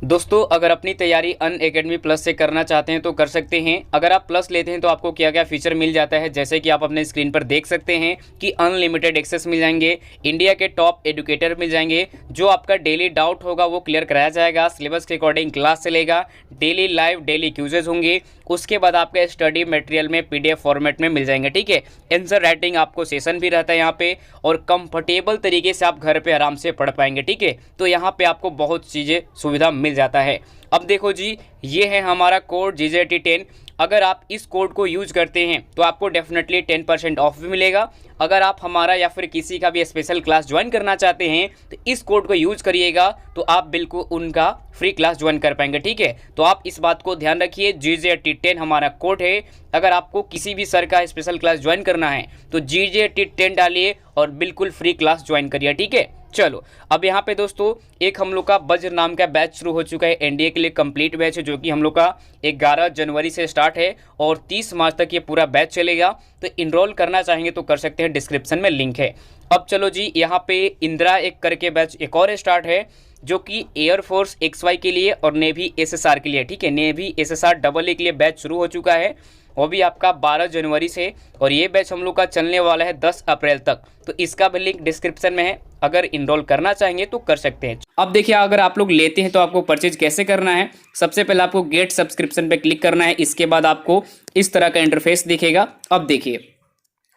दोस्तों अगर अपनी तैयारी अनअकैडमी प्लस से करना चाहते हैं तो कर सकते हैं। अगर आप प्लस लेते हैं तो आपको क्या क्या फीचर मिल जाता है, जैसे कि आप अपने स्क्रीन पर देख सकते हैं कि अनलिमिटेड एक्सेस मिल जाएंगे, इंडिया के टॉप एजुकेटर मिल जाएंगे, जो आपका डेली डाउट होगा वो क्लियर कराया जाएगा, सिलेबस के अकॉर्डिंग क्लास चलेगा, डेली लाइव डेली क्यूजेज होंगे, उसके बाद आपका स्टडी मटेरियल में पीडीएफ फॉर्मेट में मिल जाएंगे। ठीक है, आंसर राइटिंग आपको सेशन भी रहता है यहाँ पे, और कंफर्टेबल तरीके से आप घर पे आराम से पढ़ पाएंगे। ठीक है, तो यहाँ पे आपको बहुत चीज़ें सुविधा मिल जाता है। अब देखो जी, ये है हमारा कोड GJT10। अगर आप इस कोड को यूज करते हैं तो आपको डेफिनेटली 10% ऑफ भी मिलेगा। अगर आप हमारा या फिर किसी का भी स्पेशल क्लास ज्वाइन करना चाहते हैं तो इस कोड को यूज करिएगा, तो आप बिल्कुल उनका फ्री क्लास ज्वाइन कर पाएंगे। ठीक है, तो आप इस बात को ध्यान रखिए, GJT10 हमारा कोड है। अगर आपको किसी भी सर का स्पेशल क्लास ज्वाइन करना है तो GJT10 डालिए और बिल्कुल फ्री क्लास ज्वाइन करिए। ठीक है, चलो अब यहाँ पे दोस्तों एक हम लोग का वज्र नाम का बैच शुरू हो चुका है, एनडीए के लिए कंप्लीट बैच है, जो कि हम लोग का 11 जनवरी से स्टार्ट है और 30 मार्च तक ये पूरा बैच चलेगा। तो इनरोल करना चाहेंगे तो कर सकते हैं, डिस्क्रिप्शन में लिंक है। अब चलो जी, यहाँ पे इंदिरा एक करके बैच एक और स्टार्ट है, जो कि एयरफोर्स XY के लिए और नेवी SSR के लिए। ठीक है, नेवी SSR AA के लिए बैच शुरू हो चुका है, वो भी आपका 12 जनवरी से, और ये बैच हम लोग का चलने वाला है 10 अप्रैल तक। तो इसका भी लिंक डिस्क्रिप्शन में है, अगर इनरोल करना चाहेंगे तो कर सकते हैं। अब देखिए, अगर आप लोग लेते हैं तो आपको परचेज कैसे करना है। सबसे पहले आपको गेट सब्सक्रिप्शन पे क्लिक करना है, इसके बाद आपको इस तरह का इंटरफेस दिखेगा। अब देखिए,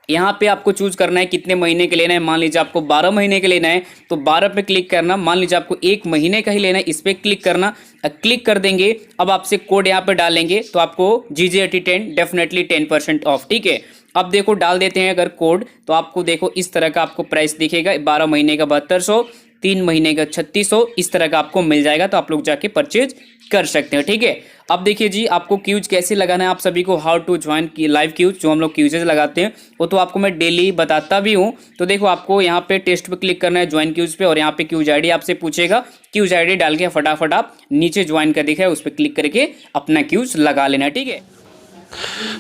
यहाँ पे आपको चूज करना है कितने महीने के लेना है। मान लीजिए आपको 12 महीने के लेना है तो 12 पे क्लिक करना। मान लीजिए आपको 1 महीने का ही लेना है, इस पर क्लिक करना। क्लिक कर देंगे, अब आपसे कोड यहाँ पे डालेंगे तो आपको GJT10 डेफिनेटली 10% ऑफ। ठीक है, अब देखो डाल देते हैं अगर कोड, तो आपको देखो इस तरह का आपको प्राइस दिखेगा, 12 महीने का 7200, 3 महीने का 3600, इस तरह का आपको मिल जाएगा। तो आप लोग जाके परचेज कर सकते हैं। ठीक है, अब देखिए जी, आपको क्यूज कैसे लगाना है, आप सभी को हाउ टू ज्वाइन की लाइव क्यूज, जो हम लोग क्यूजेज लगाते हैं वो तो आपको मैं डेली बताता भी हूँ। तो देखो, आपको यहाँ पे टेस्ट पे क्लिक करना है, ज्वाइन क्यूज पे, और यहाँ पे क्यूज आईडी आपसे पूछेगा, क्यूज आईडी डाल के फटाफट आप नीचे ज्वाइन कर दिखा है उस पर क्लिक करके अपना क्यूज लगा लेना। ठीक है,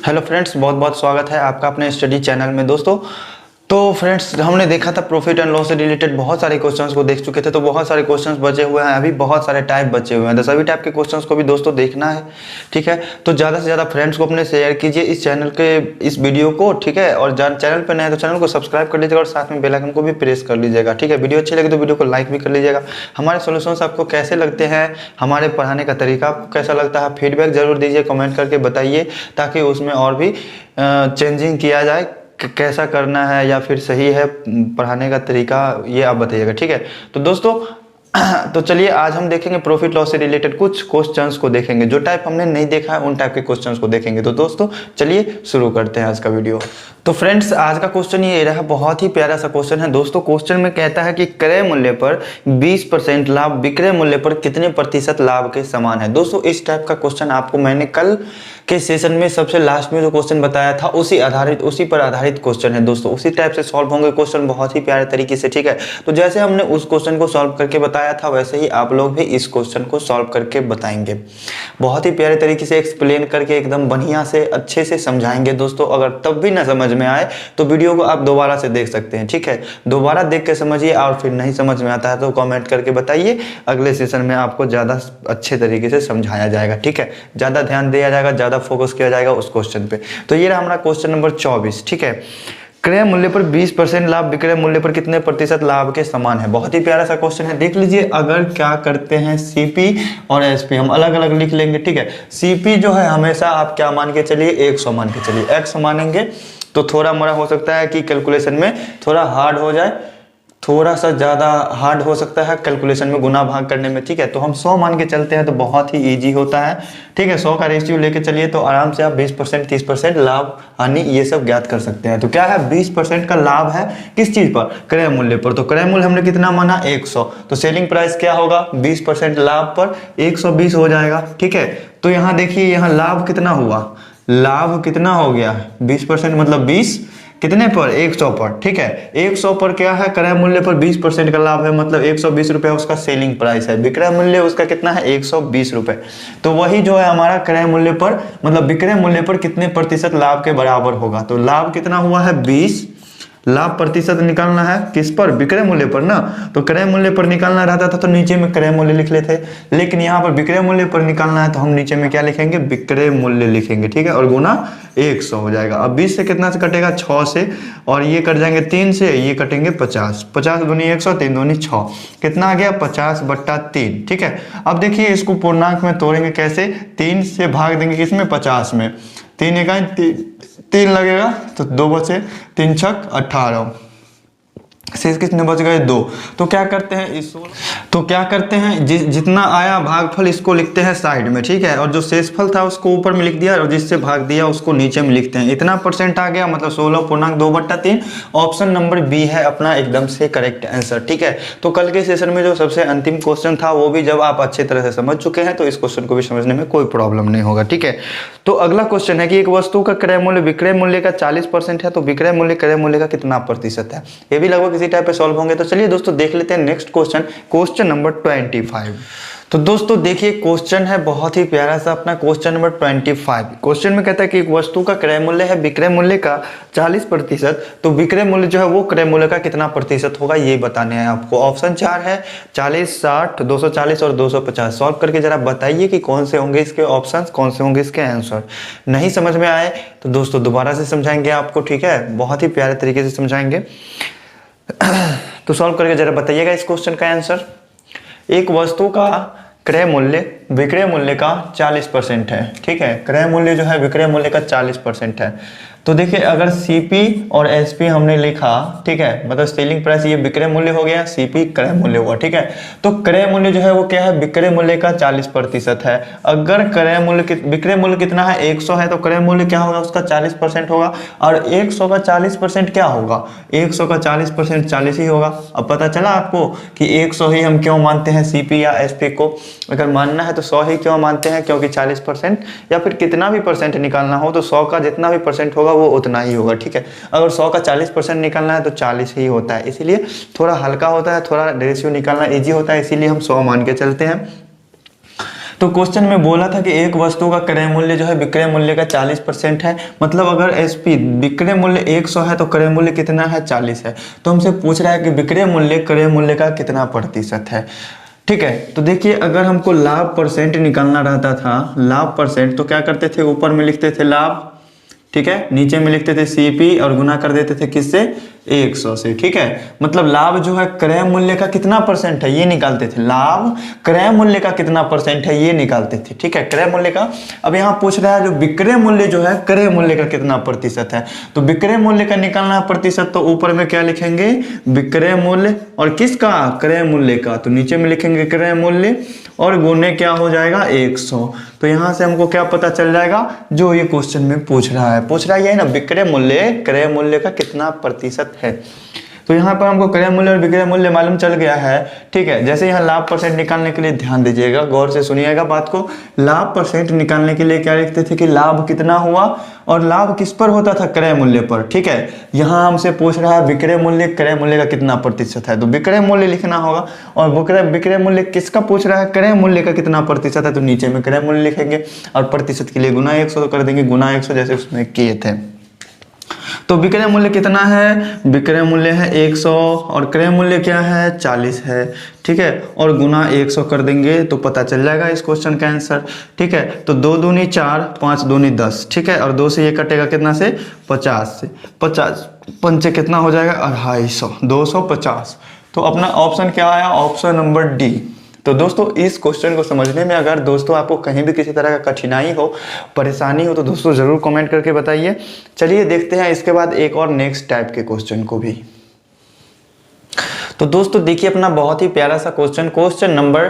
हेलो फ्रेंड्स, बहुत बहुत स्वागत है आपका अपने स्टडी चैनल में। दोस्तों तो फ्रेंड्स, हमने देखा था प्रॉफिट एंड लॉस से रिलेटेड बहुत सारे क्वेश्चंस को देख चुके थे, तो बहुत सारे क्वेश्चंस बचे हुए हैं, अभी बहुत सारे टाइप बचे हुए हैं, तो सभी टाइप के क्वेश्चंस को भी दोस्तों देखना है। ठीक है, तो ज़्यादा से ज़्यादा फ्रेंड्स को अपने शेयर कीजिए इस चैनल के इस वीडियो को। ठीक है, और चैनल पर नए हैं तो चैनल को सब्सक्राइब कर लीजिएगा और साथ में बेल आइकन को भी प्रेस कर लीजिएगा। ठीक है, वीडियो अच्छी लगे तो वीडियो को लाइक भी कर लीजिएगा। हमारे सोल्यूशंस आपको कैसे लगते हैं, हमारे पढ़ाने का तरीका आपको कैसा लगता है, फीडबैक जरूर दीजिए, कमेंट करके बताइए, ताकि उसमें और भी चेंजिंग किया जाए, कैसा करना है या फिर सही है पढ़ाने का तरीका, ये आप बताइएगा। ठीक है, तो दोस्तों तो चलिए आज हम देखेंगे प्रॉफिट लॉस से रिलेटेड कुछ क्वेश्चंस को देखेंगे, जो टाइप हमने नहीं देखा है उन टाइप के क्वेश्चंस को देखेंगे। तो दोस्तों चलिए शुरू करते हैं आज का वीडियो। तो फ्रेंड्स, आज का क्वेश्चन ये रहा, बहुत ही प्यारा सा क्वेश्चन है दोस्तों। क्वेश्चन में कहता है कि क्रय मूल्य पर 20% लाभ विक्रय मूल्य पर कितने प्रतिशत लाभ के समान है। दोस्तों इस टाइप का क्वेश्चन आपको मैंने कल के सेशन में सबसे लास्ट में जो क्वेश्चन बताया था उसी पर आधारित क्वेश्चन है दोस्तों। उसी टाइप से सॉल्व होंगे क्वेश्चन बहुत ही प्यारे तरीके से। ठीक है, तो जैसे हमने उस क्वेश्चन को सॉल्व करके बताया था, वैसे ही आप लोग भी इस क्वेश्चन को सॉल्व करके बताएंगे। बहुत ही प्यारे तरीके से एक्सप्लेन करके एकदम बढ़िया से अच्छे से समझाएंगे दोस्तों। अगर तब भी ना समझ में आए तो वीडियो को आप दोबारा से देख सकते हैं। ठीक है, दोबारा देख के समझिए, और फिर नहीं समझ में आता है तो कमेंट करके बताइए, अगले सेशन में आपको ज़्यादा अच्छे तरीके से समझाया जाएगा। ठीक है, ज़्यादा ध्यान दिया जाएगा, ज़्यादा फोकस किया जाएगा उस क्वेश्चन पे। तो ये रहा हमारा क्वेश्चन नंबर 24। ठीक है, क्रय मूल्य पर 20% लाभ विक्रय मूल्य पर कितने प्रतिशत लाभ के समान है। बहुत ही प्यारा सा क्वेश्चन है, देख लीजिए। अगर क्या करते हैं, CP और SP हम अलग अलग लिख लेंगे। ठीक है, CP जो है हमेशा आप क्या मान के चलिए, 100 मान के चलिए। X मानेंगे तो थोड़ा मोड़ा हो सकता है कि कैलकुलेशन में थोड़ा हार्ड हो जाए, थोड़ा सा ज़्यादा हार्ड हो सकता है कैलकुलेशन में, गुना भाग करने में। ठीक है, तो हम 100 मान के चलते हैं तो बहुत ही इजी होता है। ठीक है, 100 का रेशियो लेके चलिए तो आराम से आप 20% 30% लाभ हानि ये सब ज्ञात कर सकते हैं। तो क्या है, 20% का लाभ है किस चीज़ पर, क्रय मूल्य पर। तो क्रय मूल्य हमने कितना माना, 100, तो सेलिंग प्राइस क्या होगा, 20% लाभ पर 120 हो जाएगा। ठीक है, तो यहाँ देखिए, यहाँ लाभ कितना हुआ, लाभ कितना हो गया, 20% मतलब 20 कितने पर, 100 पर। ठीक है, 100 पर क्या है, क्रय मूल्य पर 20% का लाभ है, मतलब 120 रुपये उसका सेलिंग प्राइस है। विक्रय मूल्य उसका कितना है, 120 रुपये। तो वही जो है हमारा क्रय मूल्य पर मतलब विक्रय मूल्य पर कितने प्रतिशत लाभ के बराबर होगा। तो लाभ कितना हुआ है, 20 लाभ प्रतिशत निकालना है किस पर, विक्रय मूल्य पर ना, तो क्रय मूल्य पर निकालना रहता था तो नीचे में क्रय मूल्य लिख लेते, लेकिन यहाँ पर विक्रय मूल्य पर निकालना है तो हम नीचे में क्या लिखेंगे, विक्रय मूल्य लिखेंगे, ठीक है, और गुना 100 हो जाएगा। अब 20 से कितना से कटेगा, 6 से, और ये कट जाएंगे 3 से, ये कटेंगे 50, 50 दूनी 100, 3 दूनी 6, कितना आ गया 50/3, ठीक है। अब देखिए इसको पूर्णांक में तोड़ेंगे कैसे, 3 से भाग देंगे किसमें, 50 में, 3 इकाई 3 लगेगा तो 2 बचे, 3 छक 18, शेष कितने बच गए 2। तो क्या करते हैं जितना आया भागफल इसको लिखते हैं साइड में, ठीक है, और जो शेषफल था उसको ऊपर में लिख दिया और जिससे भाग दिया उसको नीचे में लिखते हैं। इतना % आ गया, मतलब 16.2/3। ऑप्शन नंबर बी है अपना एकदम से करेक्ट आंसर, ठीक है। तो कल के सेशन में जो सबसे अंतिम क्वेश्चन था वो भी जब आप अच्छे तरह से समझ चुके हैं तो इस क्वेश्चन को भी समझने में कोई प्रॉब्लम नहीं होगा, ठीक है। तो अगला क्वेश्चन है कि एक वस्तु का क्रय मूल्य विक्रय मूल्य का 40% है तो विक्रय मूल्य क्रय मूल्य का कितना प्रतिशत है। ये भी लगभग इसी टाइप पे सॉल्व होंगे। तो चलिए दोस्तों देख लेते हैं नेक्स्ट क्वेश्चन, क्वेश्चन नंबर 25। तो दोस्तों देखिए क्वेश्चन है बहुत ही प्यारा सा अपना क्वेश्चन नंबर 25। क्वेश्चन में कहता है कि एक वस्तु का क्रय मूल्य है विक्रय मूल्य का 40%, तो विक्रय मूल्य जो है वो क्रय मूल्य का कितना प्रतिशत होगा ये बताने हैं आपको। ऑप्शन 4 है 40, 60, 240 और 250। सॉल्व करके जरा बताइए कि कौन से होंगे इसके ऑप्शंस, कौन से होंगे इसके आंसर। नहीं समझ में आए तो दोस्तों दोबारा से समझाएंगे आपको, ठीक है, बहुत ही प्यारे तरीके से समझाएंगे। तो सॉल्व करके जरा बताइएगा इस क्वेश्चन का आंसर। एक वस्तु का क्रय मूल्य विक्रय मूल्य का 40% है, ठीक है, क्रय मूल्य जो है विक्रय मूल्य का 40% है। तो देखिए अगर सीपी और एसपी हमने लिखा, ठीक है, मतलब सेलिंग प्राइस ये विक्रय मूल्य हो गया, सीपी क्रय मूल्य हुआ, ठीक है। तो क्रय मूल्य जो है वो क्या है, विक्रय मूल्य का 40% है। अगर क्रय मूल्य विक्रय मूल्य कितना है 100 है तो क्रय मूल्य क्या होगा उसका 40% होगा, और 100 का 40% क्या होगा, 100 का 40% 40 ही होगा। अब पता चला आपको कि 100 ही हम क्यों मानते हैं सीपी या एसपी को। अगर मानना है तो 100 ही क्यों मानते हैं, क्योंकि 40% या फिर कितना भी % निकालना हो तो 100 का जितना भी % होगा वो उतना ही होगा, ठीक है। अगर 100 का 40% निकालना है तो 40 ही होता है, इसीलिए थोड़ा हल्का होता है, थोड़ा रेशियो निकालना इजी होता है, इसीलिए हम 100 मान के चलते हैं। तो क्वेश्चन में बोला था कि एक वस्तु का क्रय मूल्य जो है विक्रय मूल्य का 40% है, मतलब अगर एसपी विक्रय मूल्य 100 है तो क्रय मूल्य कितना है 40 है। तो हमसे पूछ रहा है कि विक्रय मूल्य क्रय मूल्य का कितना प्रतिशत है, ठीक है। तो देखिए अगर हमको लाभ % निकालना रहता था, लाभ % तो क्या करते थे, ऊपर में लिखते थे लाभ, ठीक है, नीचे में लिखते थे सीपी और गुना कर देते थे किससे, 100 से, ठीक है। मतलब लाभ जो है क्रय मूल्य का कितना % है ये निकालते थे, लाभ क्रय मूल्य का कितना % है ये निकालते थे, ठीक है, क्रय मूल्य का। अब यहाँ पूछ रहा है जो विक्रय मूल्य जो है क्रय मूल्य का कितना % है, तो विक्रय मूल्य का निकालना प्रतिशत, तो ऊपर में क्या लिखेंगे, विक्रय मूल्य और किसका, क्रय मूल्य का, तो नीचे में लिखेंगे क्रय मूल्य और गुने क्या हो जाएगा 100। तो यहाँ से हमको क्या पता चल जाएगा, जो ये क्वेश्चन में पूछ रहा है ये ना, विक्रय मूल्य क्रय मूल्य का कितना % है। तो यहाँ पर हमको क्रय मूल्य और विक्रय मूल्य मालूम चल गया है, ठीक है। जैसे यहाँ लाभ % निकालने के लिए ध्यान दीजिएगा, गौर से सुनिएगा बात को। लाभ % निकालने के लिए क्या लिखते थे कि लाभ कितना हुआ, और लाभ किस पर होता था, क्रय मूल्य पर, ठीक है। यहाँ हमसे पूछ रहा है विक्रय मूल्य क्रय मूल्य का कितना % है, तो विक्रय मूल्य लिखना होगा। और विक्रय मूल्य किसका पूछ रहा है, क्रय मूल्य का कितना % है, तो नीचे में क्रय मूल्य लिखेंगे और प्रतिशत के लिए गुना 100 तो कर देंगे गुना 100 जैसे उसमें किए थे। तो विक्रय मूल्य कितना है, विक्रय मूल्य है 100 और क्रय मूल्य क्या है 40 है, ठीक है, और गुना 100 कर देंगे तो पता चल जाएगा इस क्वेश्चन का आंसर, ठीक है। तो 2 दूनी 4, 5 दूनी 10, ठीक है, और 2 से ये कटेगा कितना से 50 से, 50 पंचे कितना हो जाएगा 250, 250। तो अपना ऑप्शन क्या आया, ऑप्शन नंबर डी। तो दोस्तों इस क्वेश्चन को समझने में अगर दोस्तों आपको कहीं भी किसी तरह का कठिनाई हो, परेशानी हो तो दोस्तों ज़रूर कमेंट करके बताइए। चलिए देखते हैं इसके बाद एक और नेक्स्ट टाइप के क्वेश्चन को भी। तो दोस्तों देखिए अपना बहुत ही प्यारा सा क्वेश्चन, क्वेश्चन नंबर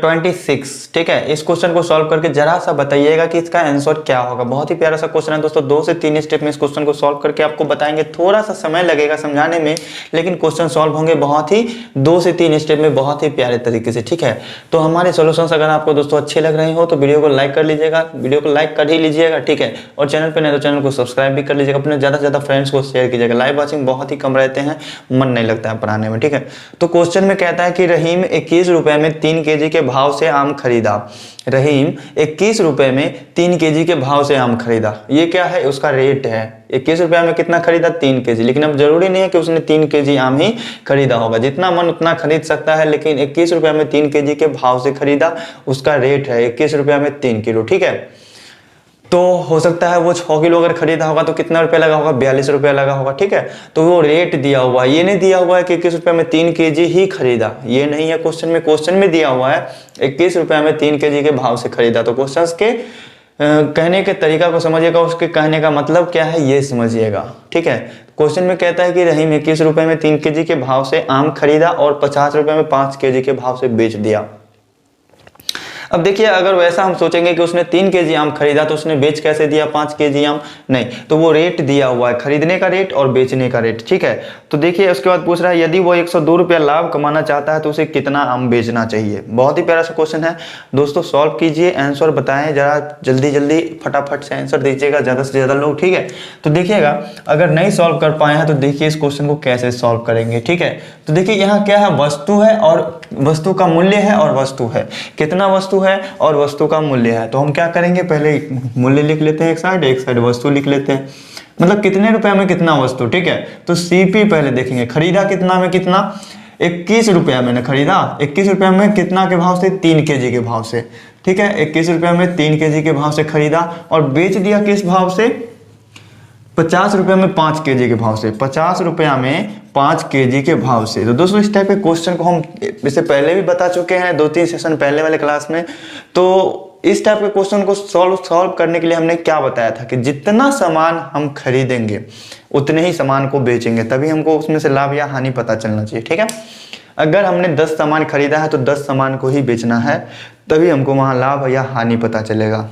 26, ठीक है। इस क्वेश्चन को सॉल्व करके जरा सा बताइएगा कि इसका आंसर क्या होगा। बहुत ही प्यारा सा क्वेश्चन है दोस्तों, 2 से 3 स्टेप में इस क्वेश्चन को सॉल्व करके आपको बताएंगे। थोड़ा सा समय लगेगा समझाने में, लेकिन क्वेश्चन सॉल्व होंगे बहुत ही 2 से 3 स्टेप में बहुत ही प्यारे तरीके से, ठीक है। तो हमारे सॉल्यूशंस अगर आपको दोस्तों अच्छे लग रहे हो तो वीडियो को लाइक कर लीजिएगा, वीडियो को लाइक कर ही लीजिएगा, ठीक है। और चैनल पर नहीं तो चैनल को सब्सक्राइब भी कर लीजिएगा, अपने ज़्यादा से ज़्यादा फ्रेंड्स को शेयर कीजिएगा। लाइव वॉचिंग बहुत ही कम रहते हैं, मन नहीं लगता है पढ़ाने में, ठीक है। ठीक है। तो क्वेश्चन में कहता है कि रहीम 21 रुपए में 3 केजी के भाव से आम खरीदा। रहीम 21 रुपए में 3 केजी के भाव से आम खरीदा, ये क्या है, उसका रेट है। 21 रुपया में कितना खरीदा, 3 केजी। लेकिन अब जरूरी नहीं है कि उसने 3 केजी आम ही खरीदा होगा, जितना मन उतना खरीद सकता है। लेकिन 21 रुपया में 3 केजी के भाव से खरीदा, उसका रेट है 21 रुपया में 3 किलो, ठीक है। तो हो सकता है वो 6 किलो अगर खरीदा होगा तो कितना रुपया लगा होगा, 42 रुपया लगा होगा, ठीक है। तो वो रेट दिया हुआ है, ये नहीं दिया हुआ है कि 21 रुपया में 3 केजी ही खरीदा, ये नहीं है क्वेश्चन में। क्वेश्चन में दिया हुआ है 21 रुपया में 3 केजी के भाव से खरीदा। तो क्वेश्चन के कहने के तरीका को समझिएगा, उसके कहने का मतलब क्या है ये समझिएगा, ठीक है। क्वेश्चन में कहता है कि रहीम 21 रुपए में 3 केजी के भाव से आम खरीदा और 50 रुपए में 5 केजी के भाव से बेच दिया। अब देखिए, अगर वैसा हम सोचेंगे कि उसने 3 केजी आम खरीदा तो उसने बेच कैसे दिया 5 केजी आम, नहीं, तो वो रेट दिया हुआ है, खरीदने का रेट और बेचने का रेट, ठीक है। तो देखिए उसके बाद पूछ रहा है यदि वो 102 रुपया लाभ कमाना चाहता है तो उसे कितना आम बेचना चाहिए। बहुत ही प्यारा सा क्वेश्चन है दोस्तों, सॉल्व कीजिए, आंसर बताएं, जरा जल्दी जल्दी फटाफट से आंसर दीजिएगा ज़्यादा से ज़्यादा लोग, ठीक है। तो देखिएगा, अगर नहीं सॉल्व कर पाए हैं तो देखिए इस क्वेश्चन को कैसे सॉल्व करेंगे, ठीक है। तो देखिए यहाँ क्या है, वस्तु है और वस्तु का मूल्य है और वस्तु है, कितना वस्तु है और वस्तु का मूल्य है। तो हम क्या करेंगे, पहले मूल्य लिख लेते हैं एक साइड वस्तु लिख लेते हैं, मतलब कितने रुपए में कितना वस्तु, ठीक है। तो सीपी पहले देखेंगे, खरीदा कितना में कितना, 21 रुपया में खरीदा, 21 रुपया में कितना के भाव से, 3 केजी के भाव से, ठीक है। 21 रुपया में 3 केजी के भाव से खरीदा और बेच दिया किस भाव से, 50 रुपये में 5 केजी के भाव से, 50 रुपया में 5 केजी के भाव से। तो दोस्तों इस टाइप के क्वेश्चन को हम इससे पहले भी बता चुके हैं 2-3 सेशन पहले वाले क्लास में। तो इस टाइप के क्वेश्चन को सॉल्व करने के लिए हमने क्या बताया था कि जितना सामान हम खरीदेंगे उतने ही सामान को बेचेंगे, तभी हमको उसमें से लाभ या हानि पता चलना चाहिए, ठीक है। अगर हमने 10 सामान खरीदा है तो 10 सामान को ही बेचना है, तभी हमको वहाँ लाभ या हानि पता चलेगा।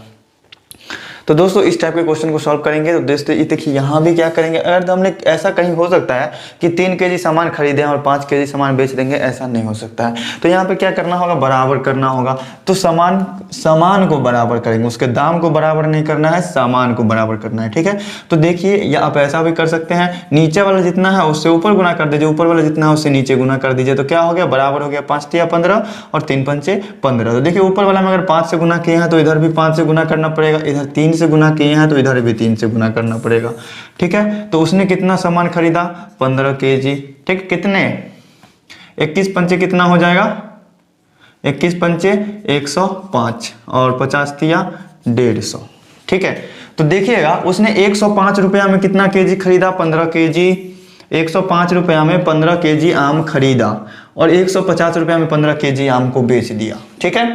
तो दोस्तों इस टाइप के क्वेश्चन को सॉल्व करेंगे। तो दोस्तों देखिए यहाँ भी क्या करेंगे, अगर हमने ऐसा कहीं हो सकता है कि 3 केजी सामान खरीदे और 5 केजी सामान बेच देंगे, ऐसा नहीं हो सकता है। तो यहाँ पे क्या करना होगा, बराबर करना होगा। तो सामान को बराबर करेंगे, उसके दाम को बराबर नहीं करना है, सामान को बराबर करना है, ठीक है। तो देखिए या आप ऐसा भी कर सकते हैं, नीचे वाला जितना है उससे ऊपर गुना कर दीजिए, ऊपर वाला जितना है उससे नीचे गुना कर दीजिए। तो क्या हो गया, बराबर हो गया, 5 तिया 15 और 3 पंचे 15। तो देखिए ऊपर वाला में अगर 5 से गुना किए हैं तो इधर भी 5 से गुना करना पड़ेगा, इधर 3 से गुना किए हैं तो इधर भी 3 से गुना करना पड़ेगा, ठीक है। तो उसने कितना सामान खरीदा, 15 केजी, ठीक। कितने, 21 पंचे कितना हो जाएगा, 21 पंचे 105 और 50 तिया 150, ठीक है। तो देखिएगा उसने 105 रुपया में कितना केजी खरीदा, 15 केजी। 105 रुपया में 15 केजी आम खरीदा और 150 रुपया में 15 केजी आम को बेच दिया, ठीक है।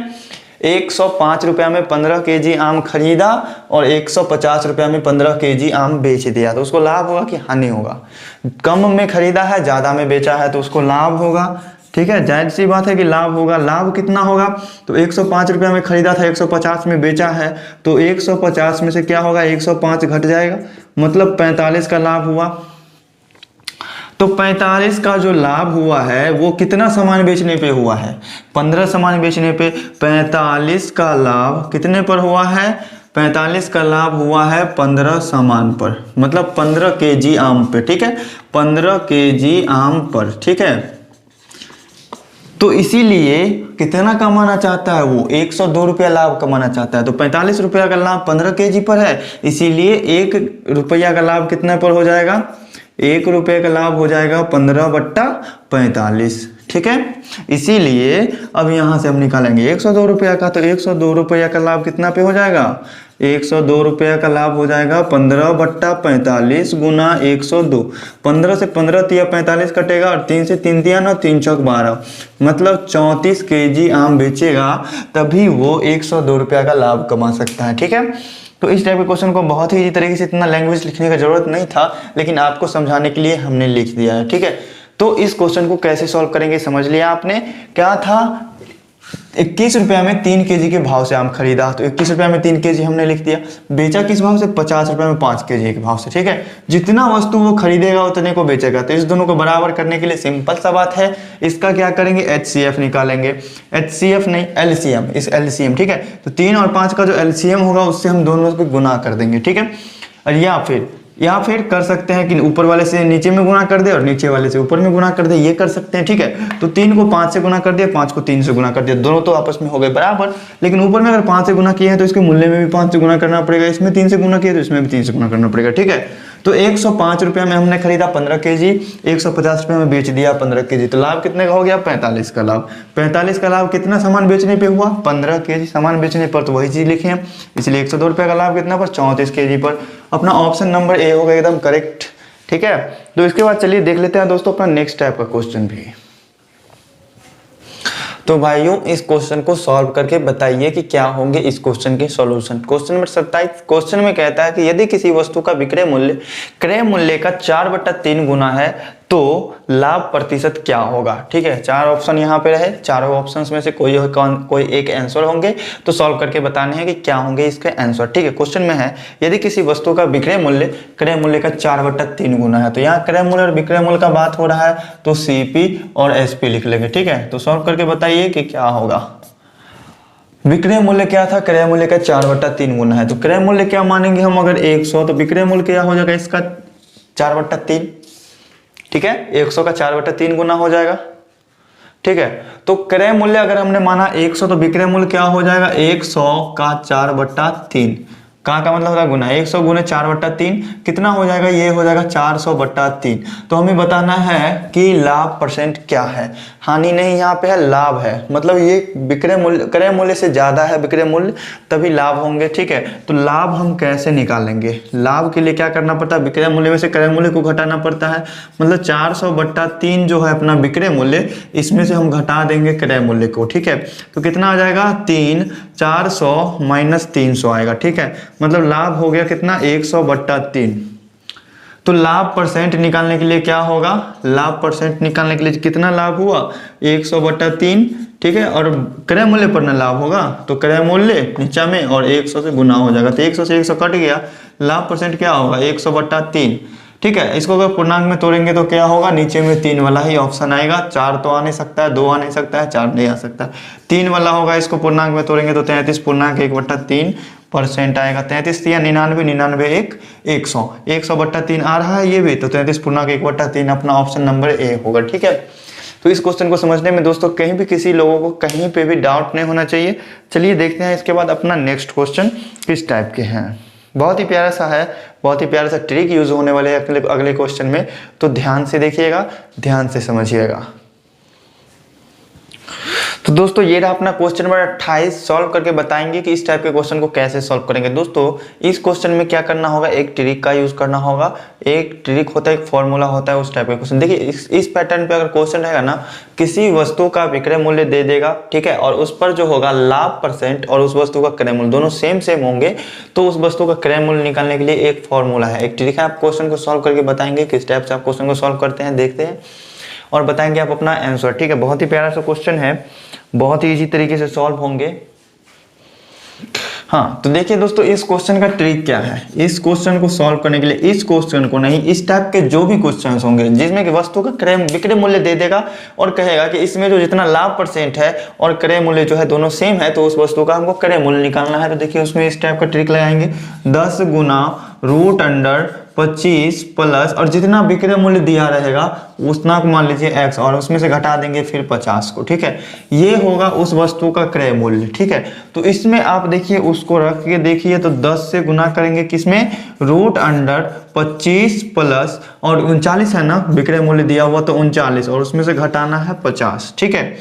105 रुपया में 15 केजी आम खरीदा और 150 रुपया में 15 केजी आम बेच दिया। तो उसको लाभ होगा कि हानि होगा, कम में खरीदा है ज़्यादा में बेचा है तो उसको लाभ होगा, ठीक है। जाहिर सी बात है कि लाभ होगा। लाभ कितना होगा, तो 105 रुपया में खरीदा था, 150 में बेचा है, तो 150 में से क्या होगा, 105 घट जाएगा, मतलब 45 का लाभ हुआ। तो 45 का जो लाभ हुआ है वो कितना सामान बेचने पे हुआ है, 15 सामान बेचने पे। 45 का लाभ कितने पर हुआ है, 45 का लाभ हुआ है 15 सामान पर, मतलब 15 केजी आम पे, ठीक है, 15 केजी आम पर, ठीक है। तो इसीलिए कितना कमाना चाहता है वो, 102 रुपया लाभ कमाना चाहता है। तो 45 रुपया का लाभ 15 केजी पर है, इसीलिए 1 रुपया का लाभ कितने पर हो जाएगा, 1 रुपये का लाभ हो जाएगा 15/45, ठीक है। इसीलिए अब यहाँ से हम निकालेंगे 102 रुपया का, तो 102 रुपया का लाभ कितना पे हो जाएगा, 102 रुपया का लाभ हो जाएगा 15/45 गुना 102। 15 से 15 तिया 45 कटेगा और 3 से 3 तिया 9, 3 चौक 12, मतलब 34 केजी आम बेचेगा, तभी वो 102 रुपया का लाभ कमा सकता है, ठीक है। तो इस टाइप के क्वेश्चन को बहुत ही इजी तरीके से, इतना लैंग्वेज लिखने का जरूरत नहीं था, लेकिन आपको समझाने के लिए हमने लिख दिया है, ठीक है। तो इस क्वेश्चन को कैसे सॉल्व करेंगे समझ लिया आपने। क्या था, 21 रुपया में 3 केजी के भाव से आम खरीदा, तो 21 रुपया में 3 केजी हमने लिख दिया। बेचा किस भाव से, 50 रुपया में 5 केजी के भाव से, ठीक है। जितना वस्तु वो खरीदेगा उतने को बेचेगा। तो इस दोनों को बराबर करने के लिए सिंपल सा बात है, इसका क्या करेंगे, HCF निकालेंगे। HCF नहीं, LCM, इस LCM, ठीक है। तो 3 और 5 का जो LCM होगा उससे हम दोनों को गुना कर देंगे, ठीक है। और या फिर या फिर कर सकते हैं कि ऊपर वाले से नीचे में गुना कर दे और नीचे वाले से ऊपर में गुना कर दे, ये कर सकते हैं, ठीक है। तो 3 को 5 से गुना कर दिया, 5 को 3 से गुना कर दिया, दोनों तो आपस में हो गए बराबर। लेकिन ऊपर में अगर 5 से गुना किए हैं तो इसके मूल्य में भी 5 से गुना करना पड़ेगा, इसमें 3 से गुना किया तो इसमें भी 3 से गुना करना पड़ेगा, ठीक है। तो 105 रुपये में हमने खरीदा 15 केजी, 150 रुपये में बेच दिया 15 केजी, तो लाभ कितने का हो गया? 45 का लाभ। 45 का लाभ कितना सामान बेचने पे हुआ? 15 केजी सामान बेचने पर, तो वही चीज लिखे हैं, इसलिए 102 रुपये का लाभ कितना पर? 34 केजी पर। अपना ऑप्शन नंबर ए होगा एकदम करेक्ट, ठीक है। तो इसके बाद चलिए देख लेते हैं दोस्तों अपना नेक्स्ट टाइप का क्वेश्चन भी। तो भाइयों इस क्वेश्चन को सॉल्व करके बताइए कि क्या होंगे इस क्वेश्चन के सॉल्यूशन। क्वेश्चन नंबर 27 क्वेश्चन में कहता है कि यदि किसी वस्तु का विक्रय मूल्य क्रय मूल्य का 4/3 गुना है तो लाभ प्रतिशत क्या होगा, ठीक है। 4 ऑप्शन यहाँ पे रहे, चारों ऑप्शंस में से कोई एक आंसर होंगे, तो सॉल्व करके बताने हैं कि क्या होंगे इसके आंसर, ठीक है। क्वेश्चन में है यदि किसी वस्तु का विक्रय मूल्य क्रय मूल्य का 4/3 गुना है, तो यहाँ क्रय मूल्य और विक्रय मूल्य का बात हो रहा है, तो CP और SP लिख लेंगे, ठीक है। तो सॉल्व करके बताइए कि क्या होगा। विक्रय मूल्य क्या था? क्रय मूल्य का 4/3 गुना है, तो क्रय मूल्य क्या मानेंगे हम? अगर 100 तो विक्रय मूल्य क्या हो जाएगा इसका? 4/3, ठीक है। 100 का 4/3 गुना हो जाएगा, ठीक है। तो क्रय मूल्य अगर हमने माना 100 तो विक्रय मूल्य क्या हो जाएगा? 100 का 4/3, का मतलब होगा गुना, 100 गुने 4/3 कितना हो जाएगा? ये हो जाएगा 400/3। तो हमें बताना है कि लाभ परसेंट क्या है। हानि नहीं यहाँ पे है, लाभ है, मतलब ये विक्रय मूल्य क्रय मूल्य से ज्यादा है विक्रय मूल्य, तभी लाभ होंगे, ठीक है। तो लाभ हम कैसे निकालेंगे? लाभ के लिए क्या करना पड़ता है? विक्रय मूल्य में से क्रय मूल्य को घटाना पड़ता है, मतलब 400/3 जो है अपना विक्रय मूल्य, इसमें से हम घटा देंगे क्रय मूल्य को, ठीक है। तो कितना आ जाएगा? 3, 400 माइनस 300 आएगा, ठीक है। मतलब लाभ हो गया कितना? 100/3। तो लाभ परसेंट निकालने के लिए क्या होगा? लाभ परसेंट निकालने के लिए कितना लाभ हुआ? 100/3, ठीक है। और क्रय मूल्य पर ना लाभ होगा, तो क्रय मूल्य नीचा में और 100 से गुना हो जाएगा, तो 100 से 100 कट गया, लाभ परसेंट क्या होगा? 100/3, ठीक है। इसको अगर पूर्णांक में तोड़ेंगे तो क्या होगा? नीचे में 3 वाला ही ऑप्शन आएगा, 4 तो आ नहीं सकता है, 2 आ नहीं सकता है, 4 नहीं आ सकता, 3 वाला होगा। इसको पूर्णांक में तोड़ेंगे तो 33.1/3% आएगा। 33 या 99, 99 1 100, 100/3 आ रहा है ये भी, तो 33.1/3 अपना ऑप्शन नंबर ए होगा, ठीक है। तो इस क्वेश्चन को समझने में दोस्तों कहीं भी किसी लोगों को कहीं पे भी डाउट नहीं होना चाहिए। चलिए देखते हैं इसके बाद अपना नेक्स्ट क्वेश्चन किस टाइप के हैं। बहुत ही प्यारा सा है, बहुत ही प्यारा सा ट्रिक यूज होने वाले हैं अगले क्वेश्चन में, तो ध्यान से देखिएगा, ध्यान से समझिएगा। तो दोस्तों ये रहा अपना क्वेश्चन नंबर 28। सॉल्व करके बताएंगे कि इस टाइप के क्वेश्चन को कैसे सॉल्व करेंगे। दोस्तों इस क्वेश्चन में क्या करना होगा? एक ट्रिक का यूज करना होगा, एक ट्रिक होता है, एक फॉर्मूला होता है उस टाइप का क्वेश्चन। देखिए इस पैटर्न पे अगर क्वेश्चन रहेगा ना, किसी वस्तु का विक्रय मूल्य दे देगा, ठीक है, और उस पर जो होगा लाभ परसेंट और उस वस्तु का क्रय मूल्य दोनों सेम होंगे, तो उस वस्तु का क्रय मूल्य निकालने के लिए एक फॉर्मूला है, एक ट्रिक है। आप क्वेश्चन को सॉल्व करके बताएंगे किस टाइप से आप क्वेश्चन को सॉल्व करते हैं, देखते हैं और बताएंगे आप अपना आंसर, ठीक है। बहुत ही प्यारा सा क्वेश्चन है, बहुत ही इजी तरीके से सॉल्व होंगे। हाँ तो देखिए दोस्तों इस क्वेश्चन का ट्रिक क्या है। इस क्वेश्चन को सॉल्व करने के लिए, इस क्वेश्चन को नहीं, इस टाइप के जो भी क्वेश्चन होंगे जिसमें कि वस्तु का क्रय विक्रय मूल्य दे देगा और कहेगा कि इसमें जो जितना लाभ परसेंट है और क्रय मूल्य जो है दोनों सेम है, तो उस वस्तु का हमको क्रय मूल्य निकालना है। तो देखिए उसमें इस टाइप का ट्रिक लगाएंगे, 10 गुना √25 प्लस और जितना विक्रय मूल्य दिया रहेगा उतना को मान लीजिए x और उसमें से घटा देंगे फिर 50 को, ठीक है। ये होगा उस वस्तु का क्रय मूल्य, ठीक है। तो इसमें आप देखिए उसको रख के देखिए तो 10 से गुना करेंगे किसमें? √25 प्लस और 39 है ना विक्रय मूल्य दिया हुआ, तो 39 और उसमें से घटाना है 50, ठीक है,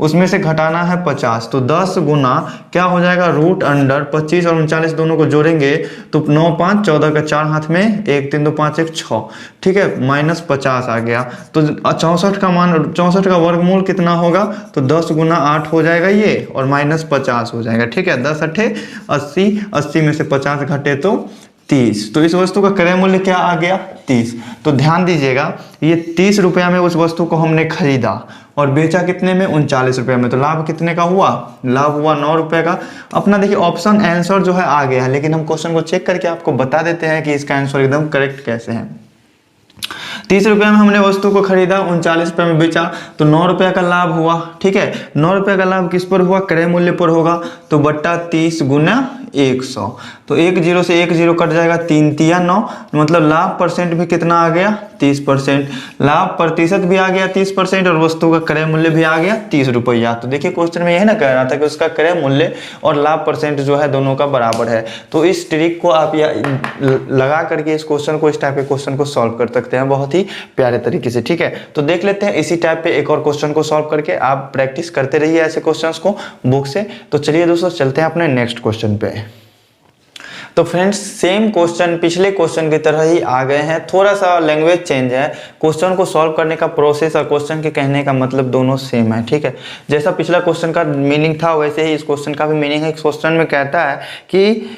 उसमें से घटाना है 50। तो 10 गुना क्या हो जाएगा? √25 और 39 दोनों को जोड़ेंगे तो 9 5 14 का 4 हाथ में 1 3 2 5 1 6, ठीक है, -50 आ गया। तो 64 का मान 64 का वर्गमूल कितना होगा? तो 10 गुना 8 हो जाएगा ये और -50 हो जाएगा, ठीक है। 10 8 80, 80 में से 50 घटे तो 30। तो इस वस्तु का क्रय मूल्य क्या आ गया? 30। तो ध्यान दीजिएगा ये 30 रुपया में उस वस्तु को हमने खरीदा और बेचा कितने में? 39 रुपये में। तो लाभ कितने का हुआ? लाभ हुआ 9 रुपये का। अपना देखिए ऑप्शन आंसर जो है आ गया है, लेकिन हम क्वेश्चन को चेक करके आपको बता देते हैं कि इसका आंसर एकदम करेक्ट कैसे है। 30 रुपये में हमने वस्तु को खरीदा, 39 रुपये में बेचा, तो 9 रुपये का लाभ हुआ, ठीक है। 9 रुपये का लाभ किस पर हुआ? क्रय मूल्य पर होगा, तो बट्टा 30 गुना 100। तो 10 से 10 कट जाएगा, 3 तिया 9, मतलब लाभ परसेंट भी कितना आ गया 30%, लाभ प्रतिशत भी आ गया 30% और वस्तु का क्रय मूल्य भी आ गया 30 रुपया। तो देखिए क्वेश्चन में यही ना कह रहा था कि उसका क्रय मूल्य और लाभ परसेंट जो है दोनों का बराबर है। तो इस ट्रिक को आप लगा करके इस क्वेश्चन को, इस टाइप के क्वेश्चन को सॉल्व कर सकते हैं बहुत ही प्यारे तरीके से। ठीक है, तो देख लेते हैं इसी टाइप पे एक और क्वेश्चन को सॉल्व करके। आप प्रैक्टिस करते रहिए ऐसे क्वेश्चंस को बुक से। तो चलिए दोस्तों चलते हैं अपने नेक्स्ट क्वेश्चन पे। तो फ्रेंड्स सेम क्वेश्चन पिछले क्वेश्चन की तरह ही आ गए हैं, थोड़ा सा लैंग्वेज चेंज है। क्वेश्चन को सॉल्व करने का प्रोसेस और क्वेश्चन के कहने का मतलब दोनों सेम है। ठीक है, जैसा पिछला क्वेश्चन का मीनिंग था वैसे ही इस क्वेश्चन का भी मीनिंग है। इस क्वेश्चन में कहता है कि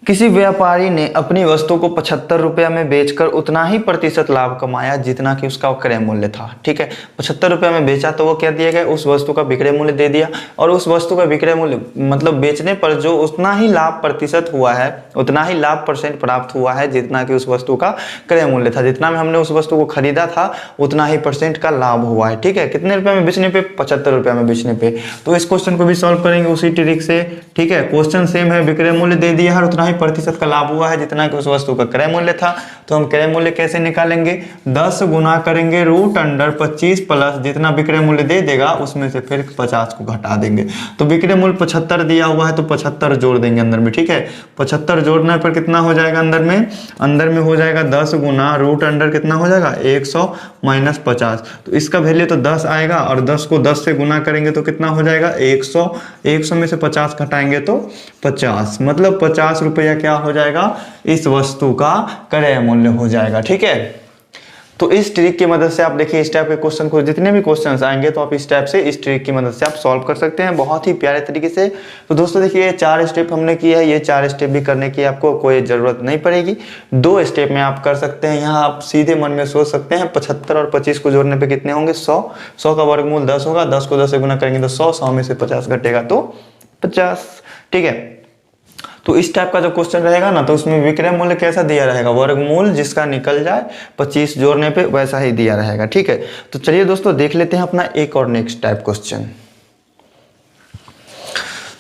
किसी व्यापारी ने अपनी वस्तु को 75 रुपया में बेचकर उतना ही प्रतिशत लाभ कमाया जितना कि उसका क्रय मूल्य था। ठीक है, 75 रुपया में बेचा तो वो क्या दिया गया, उस वस्तु का विक्रय मूल्य दे दिया, और उस वस्तु का विक्रय मूल्य मतलब बेचने पर जो उतना ही लाभ प्रतिशत हुआ है, उतना ही लाभ परसेंट प्राप्त हुआ है जितना कि उस वस्तु का क्रय मूल्य था। जितना में हमने उस वस्तु को खरीदा था उतना ही परसेंट का लाभ हुआ है। ठीक है, कितने रुपए में बेचने पे, 75 रुपया में बेचने पे। तो इस क्वेश्चन को भी सॉल्व करेंगे उसी ट्रिक से। ठीक है, क्वेश्चन सेम है, विक्रय मूल्य दे दिया है और उतना ही प्रतिशत का लाभ हुआ है जितना कि उस वस्तु का क्रय मूल्य था। तो हम क्रय मूल्य कैसे निकालेंगे, 10 गुना करेंगे √25 प्लस जितना विक्रय मूल्य दे देगा उसमें से फिर 50 को घटा देंगे। तो विक्रय मूल्य 75 दिया हुआ है तो 75 जोड़ देंगे अंदर में। ठीक है, 75 जोड़ने पर कितना हो जाएगा अंदर में हो जाएगा 10 गुना √ कितना हो जाएगा 100 माइनस 50। तो इसका वैल्यू तो 10 आएगा और 10 को 10 से गुना करेंगे तो कितना हो जाएगा 100। 100 में से 50 घटाएंगे तो 50, मतलब 50 रुपया क्या हो जाएगा, इस वस्तु का क्रय मूल्य हो जाएगा। ठीक है, तो इस ट्रिक की मदद से आप देखिए इस टाइप के क्वेश्चन को, जितने भी क्वेश्चंस आएंगे तो आप इस टाइप से, इस ट्रिक की मदद से आप सॉल्व कर सकते हैं बहुत ही प्यारे तरीके से। तो दोस्तों देखिए ये 4 स्टेप हमने किया है, ये 4 स्टेप भी करने की आपको कोई ज़रूरत नहीं पड़ेगी, 2 स्टेप में आप कर सकते हैं। यहाँ आप सीधे मन में सोच सकते हैं 75 और 25 को जोड़ने पर कितने होंगे 100, 100 का वर्गमूल 10 होगा, 10 को 10 से गुना करेंगे तो 100, 100 में से 50 घटेगा तो 50। ठीक है, तो इस टाइप का जो क्वेश्चन रहेगा ना तो उसमें विक्रय मूल्य कैसा दिया रहेगा, वर्गमूल जिसका निकल जाए 25 जोड़ने पे वैसा ही दिया रहेगा। ठीक है, तो चलिए दोस्तों देख लेते हैं अपना एक और नेक्स्ट टाइप क्वेश्चन।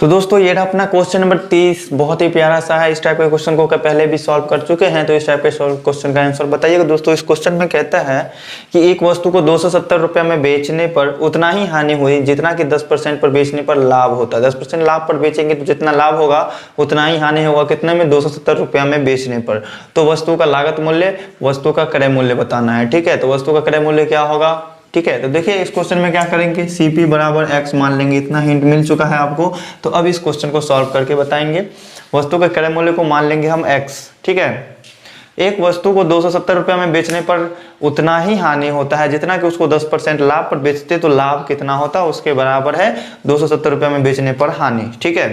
तो दोस्तों ये रहा अपना क्वेश्चन नंबर 30, बहुत ही प्यारा सा है। इस टाइप के क्वेश्चन को पहले भी सॉल्व कर चुके हैं, तो इस टाइप के क्वेश्चन का आंसर बताइएगा। दोस्तों इस क्वेश्चन में कहता है कि एक वस्तु को 270 रुपया में बेचने पर उतना ही हानि हुई जितना कि 10% पर बेचने पर लाभ होता है। 10% लाभ पर बेचेंगे तो जितना लाभ होगा उतना ही हानि होगा, कितने में 270 रुपया में बेचने पर। तो वस्तु का लागत मूल्य, वस्तु का क्रय मूल्य बताना है। ठीक है, तो वस्तु का क्रय मूल्य क्या होगा। ठीक है, तो देखिए इस क्वेश्चन में क्या करेंगे, CP बराबर x मान लेंगे, इतना हिंट मिल चुका है आपको। तो अब इस क्वेश्चन को सॉल्व करके बताएंगे। वस्तु के क्रय मूल्य को मान लेंगे हम x। ठीक है, एक वस्तु को 270 रुपया में बेचने पर उतना ही हानि होता है जितना कि उसको 10% लाभ पर बेचते तो लाभ कितना होता है, उसके बराबर है 270 रुपया में बेचने पर हानि। ठीक है,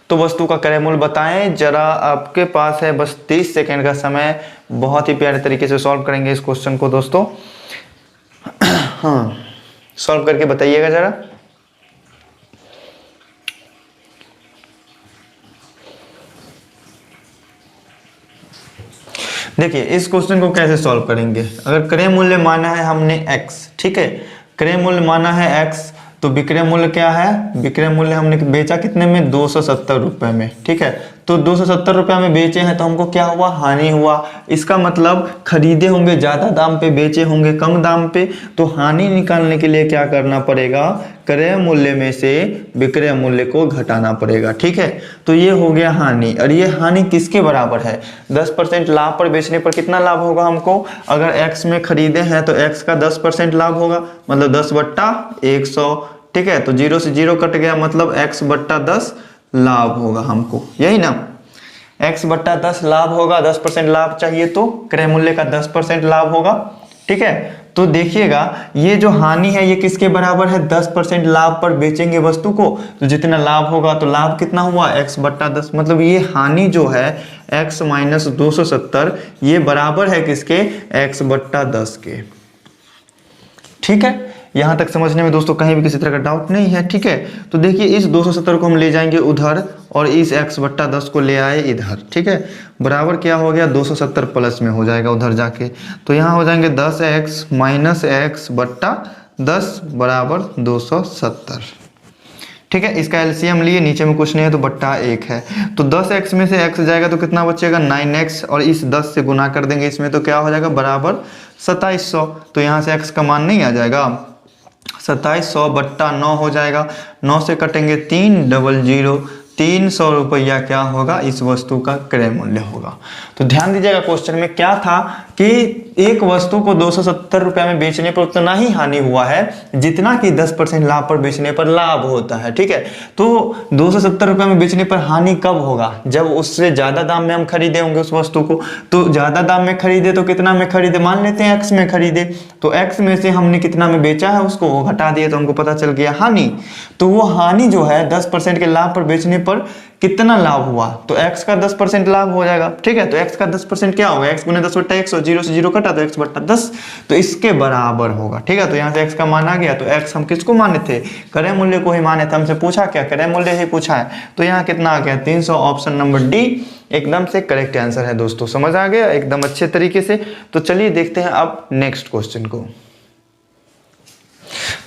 तो वस्तु का क्रय मूल्य बताएं जरा, आपके पास है बस 30 सेकेंड का समय। बहुत ही प्यारे तरीके से सॉल्व करेंगे इस क्वेश्चन को दोस्तों। हाँ, सॉल्व करके बताइएगा जरा। देखिए इस क्वेश्चन को कैसे सॉल्व करेंगे, अगर क्रय मूल्य माना है हमने x, ठीक है, क्रय मूल्य माना है x, तो विक्रय मूल्य क्या है, विक्रय मूल्य हमने बेचा कितने में 270 रुपए में। ठीक है, तो 270 रुपया में बेचे हैं तो हमको क्या हुआ, हानि हुआ। इसका मतलब खरीदे होंगे ज़्यादा दाम पे, बेचे होंगे कम दाम पे। तो हानि निकालने के लिए क्या करना पड़ेगा, क्रय मूल्य में से विक्रय मूल्य को घटाना पड़ेगा। ठीक है, तो ये हो गया हानि, और ये हानि किसके बराबर है, 10% लाभ पर बेचने पर कितना लाभ होगा हमको, अगर x में खरीदे हैं तो x का 10% लाभ होगा, मतलब 10/100। ठीक है, तो 0 से 0 कट गया, मतलब x/10 लाभ होगा हमको, यही ना, x/10 लाभ होगा। 10% लाभ चाहिए तो क्रय मूल्य का 10% लाभ होगा। ठीक है, तो देखिएगा ये जो हानि है ये किसके बराबर है, 10% लाभ पर बेचेंगे वस्तु को तो जितना लाभ होगा, तो लाभ कितना हुआ x/10, मतलब ये हानि जो है x - 270 ये बराबर है किसके, x/10 के। ठीक है, यहाँ तक समझने में दोस्तों कहीं भी किसी तरह का डाउट नहीं है। ठीक है, तो देखिए इस 270 को हम ले जाएंगे उधर और इस x/10 को ले आए इधर। ठीक है, बराबर क्या हो गया, 270 प्लस में हो जाएगा उधर जाके, तो यहाँ हो जाएंगे 10x - x/10 बराबर 270। ठीक है। इसका एलसीएम लिए, नीचे में कुछ नहीं है तो बट्टा 1 है। तो 10x में से x जाएगा तो कितना बचेगा 9x, और इस 10 से गुना कर देंगे इसमें तो क्या हो जाएगा बराबर 2700। तो यहाँ से x का मान नहीं आ जाएगा, 2700 बट्टा 9 हो जाएगा। 9 से कटेंगे 300, 300 रुपया क्या होगा इस वस्तु का क्रय मूल्य होगा। तो ध्यान दीजिएगा क्वेश्चन में क्या था कि एक वस्तु को 270 रुपया में बेचने पर उतना ही हानि हुआ है जितना कि 10% लाभ पर बेचने पर लाभ होता है। ठीक है, तो 270 रुपया में बेचने पर हानि कब होगा, जब उससे ज्यादा दाम में हम खरीदे होंगे उस वस्तु को। तो ज्यादा दाम में खरीदे तो कितना में खरीदे, मान लेते हैं x में खरीदे, तो x में से हमने कितना में बेचा है उसको वो घटा दिए तो हमको पता चल गया हानि। तो वो हानि जो है 10% के लाभ पर बेचने पर कितना लाभ हुआ, तो x का 10% लाभ हो जाएगा। ठीक है, तो x का 10% क्या होगा, x गुने 10 बट्टा 100, 0 से 0 कटा तो x बट्टा 10, तो इसके बराबर होगा। ठीक है, तो यहाँ से x का मान आ गया। तो x हम किसको माने थे, क्रय मूल्य को ही माने थे। हमसे पूछा क्या, क्रय मूल्य ही पूछा है, तो यहाँ कितना आ गया 300। ऑप्शन नंबर डी एकदम से करेक्ट आंसर है दोस्तों। समझ आ गया एकदम अच्छे तरीके से। तो चलिए देखते हैं अब नेक्स्ट क्वेश्चन को।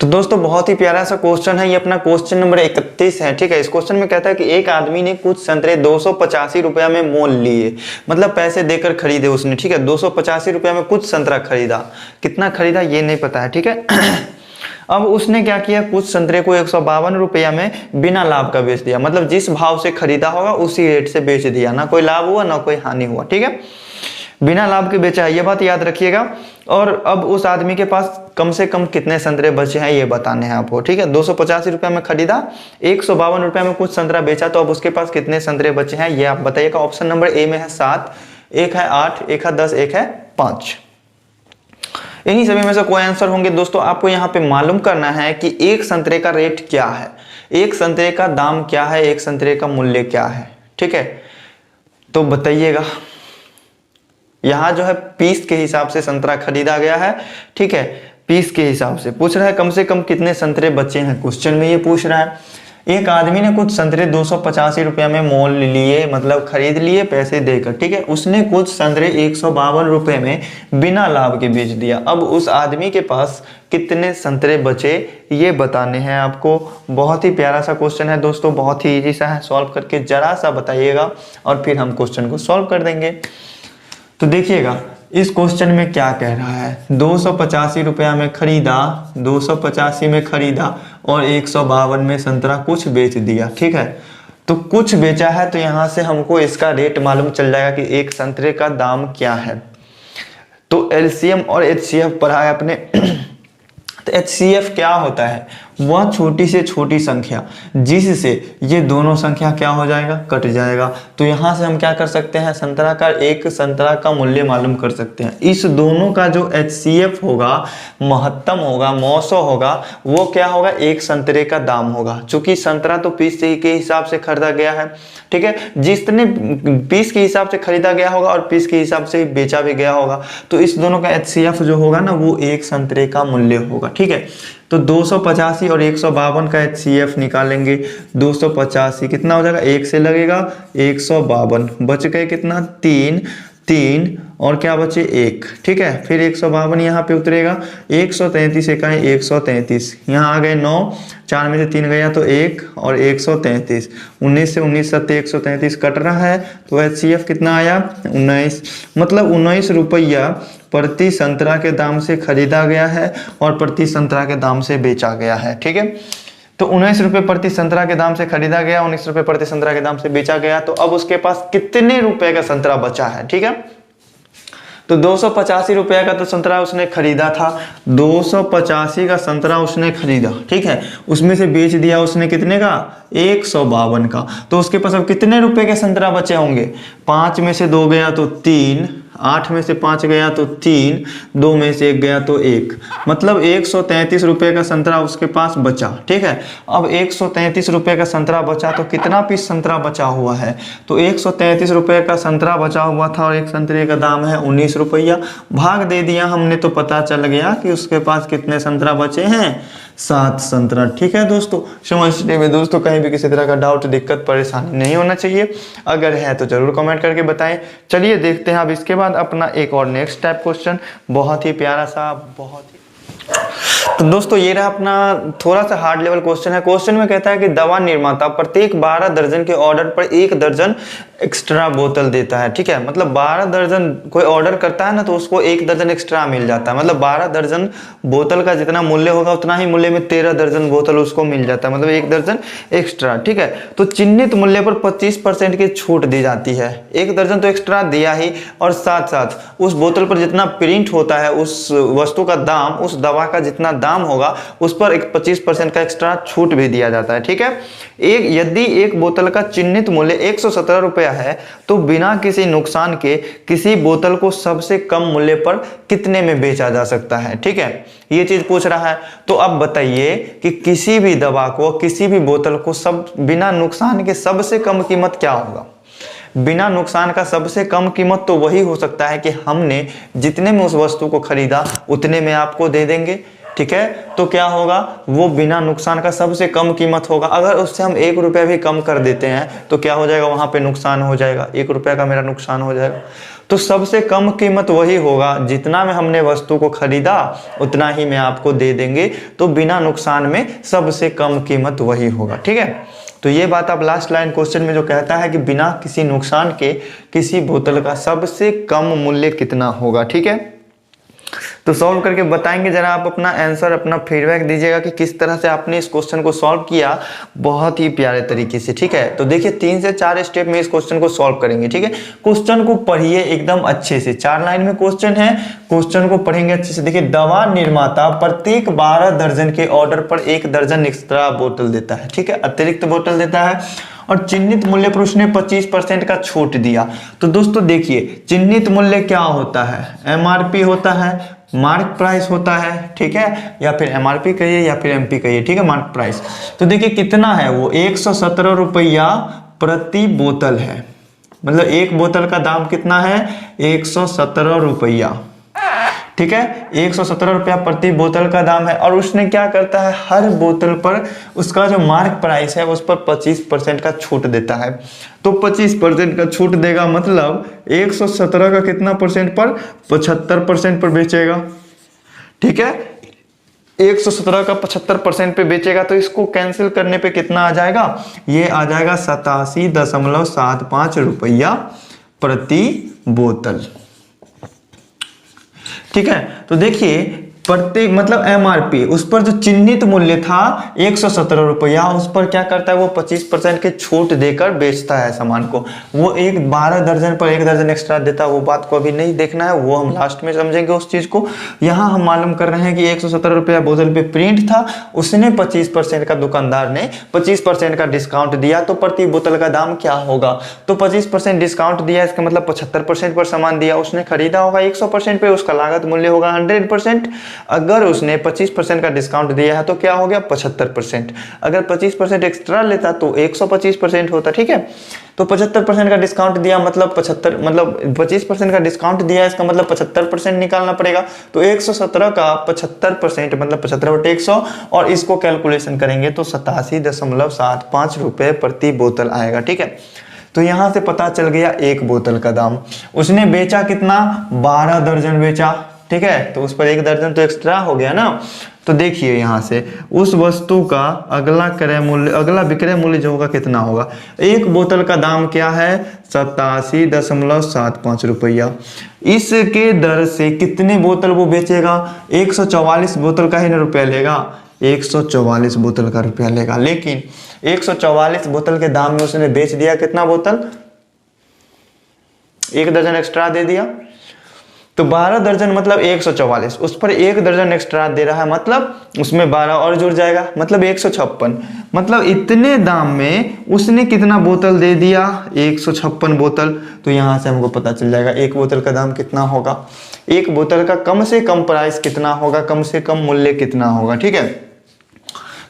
तो दोस्तों बहुत ही प्यारा सा क्वेश्चन है ये, अपना क्वेश्चन नंबर 31 है। ठीक है, इस क्वेश्चन में कहता है कि एक आदमी ने कुछ संतरे 285 रुपया में मोल लिए, मतलब पैसे देकर खरीदे उसने। ठीक है, 285 रुपया में कुछ संतरा खरीदा, कितना खरीदा ये नहीं पता है। ठीक है अब उसने क्या किया, कुछ संतरे को 152 रुपया में बिना लाभ का बेच दिया, मतलब जिस भाव से खरीदा होगा उसी रेट से बेच दिया, ना कोई लाभ हुआ ना कोई हानि हुआ। ठीक है, बिना लाभ के बेचा है, ये बात याद रखिएगा। और अब उस आदमी के पास कम से कम कितने संतरे बचे हैं ये बताने हैं आपको। ठीक है, 285 रुपया में खरीदा, 152 रुपया में कुछ संतरा बेचा, तो अब उसके पास कितने संतरे बचे हैं ये आप बताइएगा। ऑप्शन नंबर ए में है 7, एक है 8, एक है 10, एक है 5। इन्हीं सभी में से कोई आंसर होंगे दोस्तों। आपको यहाँ पे मालूम करना है कि एक संतरे का रेट क्या है, एक संतरे का दाम क्या है, एक संतरे का मूल्य क्या है। ठीक है, तो बताइएगा। यहाँ जो है पीस के हिसाब से संतरा खरीदा गया है। ठीक है, पीस के हिसाब से पूछ रहा है कम से कम कितने संतरे बचे हैं, क्वेश्चन में ये पूछ रहा है। एक आदमी ने कुछ संतरे 285 रुपया में मोल लिए, मतलब खरीद लिए पैसे देकर। ठीक है, उसने कुछ संतरे 152 रुपए में बिना लाभ के बेच दिया। अब उस आदमी के पास कितने संतरे बचे ये बताने हैं आपको। बहुत ही प्यारा सा क्वेश्चन है दोस्तों, बहुत ही इजी सा है, सॉल्व करके जरा सा बताइएगा और फिर हम क्वेश्चन को सॉल्व कर देंगे। तो देखिएगा इस क्वेश्चन में क्या कह रहा है, 285 रुपया में खरीदा, 285 में खरीदा और 152 में संतरा कुछ बेच दिया। ठीक है, तो कुछ बेचा है तो यहाँ से हमको इसका रेट मालूम चल जाएगा कि एक संतरे का दाम क्या है। तो एलसीएम और एचसीएफ पढ़ा है अपने तो एचसीएफ क्या होता है, वह छोटी से छोटी संख्या जिससे ये दोनों संख्या क्या हो जाएगा, कट जाएगा। तो यहाँ से हम क्या कर सकते हैं, संतरा का एक संतरा का मूल्य मालूम कर सकते हैं। इस दोनों का जो एचसीएफ होगा, महत्तम होगा, मौसो होगा, वो क्या होगा, एक संतरे का दाम होगा। चूंकि संतरा तो पीस के हिसाब से खरीदा गया है। ठीक है, जितने पीस के हिसाब से खरीदा गया होगा और पीस के हिसाब से बेचा भी गया होगा, तो इस दोनों का एचसीएफ जो होगा ना वो एक संतरे का मूल्य होगा। ठीक है, तो 285 और 152 का एचसीएफ निकालेंगे। 285 कितना हो जाएगा, 1 से लगेगा 152, बच गए कितना 3 और क्या बचे 1। ठीक है, फिर 152 यहाँ पे उतरेगा, 133 का है 133, यहाँ आ गए 9, 4 में से 3 गया तो 1 और 133, 19 से 19 सत्ते 133 कट रहा है, तो एचसीएफ कितना आया 19, मतलब 19 रुपया प्रति संतरा के दाम से खरीदा गया है और प्रति संतरा के दाम से बेचा गया है। ठीक है, तो 19 रुपये प्रति संतरा के दाम से खरीदा गया, 19 रुपये प्रति संतरा के दाम से बेचा गया। तो अब उसके पास कितने रुपए का संतरा बचा है। ठीक है, तो 285 रुपया का तो संतरा उसने खरीदा था, 285 का संतरा उसने खरीदा। ठीक है, उसमें से बेच दिया उसने कितने का, 152 का। तो उसके पास अब कितने रुपए के संतरा बचे होंगे, 5 में से 2 गया तो 3, 8 में से 5 गया तो 3, 2 में से 1 गया तो 1, मतलब 133 रुपये का संतरा उसके पास बचा। ठीक है, अब 133 रुपये का संतरा बचा तो कितना पीस संतरा बचा हुआ है, तो 133 रुपये का संतरा बचा हुआ था और एक संतरे का दाम है 19 रुपया, भाग दे दिया हमने तो पता चल गया कि उसके पास कितने संतरा बचे हैं, 7 संतरा। ठीक है दोस्तों, समझने में दोस्तों कहीं भी किसी तरह का डाउट, दिक्कत, परेशानी नहीं होना चाहिए। अगर है तो जरूर कमेंट करके बताएं। चलिए देखते हैं अब इसके बाद अपना एक और नेक्स्ट टाइप क्वेश्चन, बहुत ही प्यारा सा, बहुत ही तो दोस्तों ये रहा अपना थोड़ा सा हार्ड लेवल क्वेश्चन है। क्वेश्चन में कहता है कि दवा निर्माता प्रत्येक 12 दर्जन के ऑर्डर पर 1 दर्जन एक्स्ट्रा बोतल देता है। ठीक है, मतलब 12 दर्जन कोई ऑर्डर करता है ना तो उसको 1 दर्जन एक्स्ट्रा मिल जाता है। मतलब 12 दर्जन बोतल का जितना मूल्य होगा उतना ही मूल्य में 13 दर्जन बोतल उसको मिल जाता है, मतलब 1 दर्जन एक्स्ट्रा। ठीक है, तो चिन्हित मूल्य पर 25% की छूट दी जाती है। 1 दर्जन तो एक्स्ट्रा दिया ही, और साथ साथ उस बोतल पर जितना प्रिंट होता है उस वस्तु का दाम, उस दवा का जितना दाम होगा उस पर एक 25% का एक्स्ट्रा छूट भी दिया जाता है। ठीक है, यदि एक बोतल का चिन्हित मूल्य 117 रुपया है तो बिना किसी नुकसान के किसी बोतल को सबसे कम मूल्य पर कितने में बेचा जा सकता है। ठीक है, ये चीज पूछ रहा है। तो अब बताइए कि किसी भी दवा को, किसी भी बोतल को सब बिना नुकसान के सबसे कम कीमत क्या होगा। बिना नुकसान का सबसे कम कीमत तो वही हो सकता है कि हमने जितने में उस वस्तु को खरीदा उतने में आपको दे देंगे। ठीक है, तो क्या होगा, वो बिना नुकसान का सबसे कम कीमत होगा। अगर उससे हम 1 रुपया भी कम कर देते हैं तो क्या हो जाएगा, वहां पे नुकसान हो जाएगा, 1 रुपया का मेरा नुकसान हो जाएगा। तो सबसे कम कीमत वही होगा, जितना में हमने वस्तु को खरीदा उतना ही में आपको दे देंगे। तो बिना नुकसान में सबसे कम कीमत वही होगा। ठीक है, तो ये बात आप लास्ट लाइन क्वेश्चन में जो कहता है कि बिना किसी नुकसान के किसी बोतल का सबसे कम मूल्य कितना होगा। ठीक है, तो सॉल्व करके बताएंगे। जरा आप अपना आंसर, अपना फीडबैक दीजिएगा कि किस तरह से आपने इस क्वेश्चन को सॉल्व किया, बहुत ही प्यारे तरीके से। ठीक है, तो देखिए 3 से 4 स्टेप में इस क्वेश्चन को सॉल्व करेंगे। ठीक है, क्वेश्चन को पढ़िए एकदम अच्छे से, 4 लाइन में क्वेश्चन है, क्वेश्चन को पढ़ेंगे अच्छे से। देखिए, दवा निर्माता प्रत्येक 12 दर्जन के ऑर्डर पर 1 दर्जन एक्स्ट्रा बोतल देता है। ठीक है, अतिरिक्त बोतल देता है, और चिन्हित मूल्य पर उसने 25% का छूट दिया। तो दोस्तों देखिए, चिन्हित मूल्य क्या होता है, MRP होता है, मार्क प्राइस होता है। ठीक है, या फिर MRP कहिए या फिर MP कहिए। ठीक है, मार्क प्राइस। तो देखिए कितना है वो, 117 रुपया प्रति बोतल है। मतलब एक बोतल का दाम कितना है, 117 रुपया। ठीक है, 117 रुपया प्रति बोतल का दाम है। और उसने क्या करता है, हर बोतल पर उसका जो मार्क प्राइस है उस पर 25% का छूट देता है। तो 25% का छूट देगा, मतलब 117 का कितना परसेंट पर, 75% पर बेचेगा। ठीक है, 117 का 75% पे बेचेगा। तो इसको कैंसिल करने पे कितना आ जाएगा, ये आ जाएगा 87.75 रुपया प्रति बोतल। ठीक है, तो देखिए प्रत्येक, मतलब MRP उस पर जो चिन्हित मूल्य था 117 रुपया, उस पर क्या करता है वो 25% के छूट देकर बेचता है सामान को। वो 12 दर्जन पर 1 दर्जन एक्स्ट्रा देता है, वो बात को अभी नहीं देखना है, वो हम लास्ट में समझेंगे उस चीज को। यहाँ हम मालूम कर रहे हैं कि 117 रुपया बोतल पे प्रिंट था, उसने 25% का, दुकानदार ने 25% का डिस्काउंट दिया। तो प्रति बोतल का दाम क्या होगा, तो 25% डिस्काउंट दिया, इसका मतलब 75% पर सामान दिया। उसने खरीदा होगा 100% पे, उसका लागत मूल्य होगा 100%। अगर उसने 25% का डिस्काउंट दिया है तो क्या हो गया, 75%। अगर 25% एक्स्ट्रा लेता तो 125% होता। ठीक है, तो 75% का डिस्काउंट दिया, मतलब 25% का डिस्काउंट दिया, इसका मतलब 75% निकालना पड़ेगा। तो 117 का 75% मतलब 75/100, और इसको कैलकुलेशन करेंगे तो 87.75 रुपये प्रति बोतल आएगा। ठीक है, तो यहां से पता चल गया एक बोतल का दाम। उसने बेचा कितना, 12 दर्जन बेचा। ठीक है, तो उस पर 1 दर्जन तो एक्स्ट्रा हो गया ना। तो देखिए यहां से उस वस्तु का अगला क्रय मूल्य, अगला विक्रय मूल्य जो होगा कितना होगा, एक बोतल का दाम क्या है, 87.75 रुपया। इसके दर से कितने बोतल वो बेचेगा, 144 बोतल का ही ना रुपया लेगा, 144 बोतल का रुपया लेगा। लेकिन 144 बोतल के दाम में उसने बेच दिया कितना बोतल, 1 दर्जन एक्स्ट्रा दे दिया। तो 12 दर्जन मतलब 144, उस पर 1 दर्जन एक्स्ट्रा दे रहा है, मतलब उसमें 12 और जुड़ जाएगा, मतलब 156। मतलब इतने दाम में उसने कितना बोतल दे दिया, 156 बोतल। तो यहां से हमको पता चल जाएगा एक बोतल का दाम कितना होगा, एक बोतल का कम से कम प्राइस कितना होगा, कम से कम मूल्य कितना होगा। ठीक है,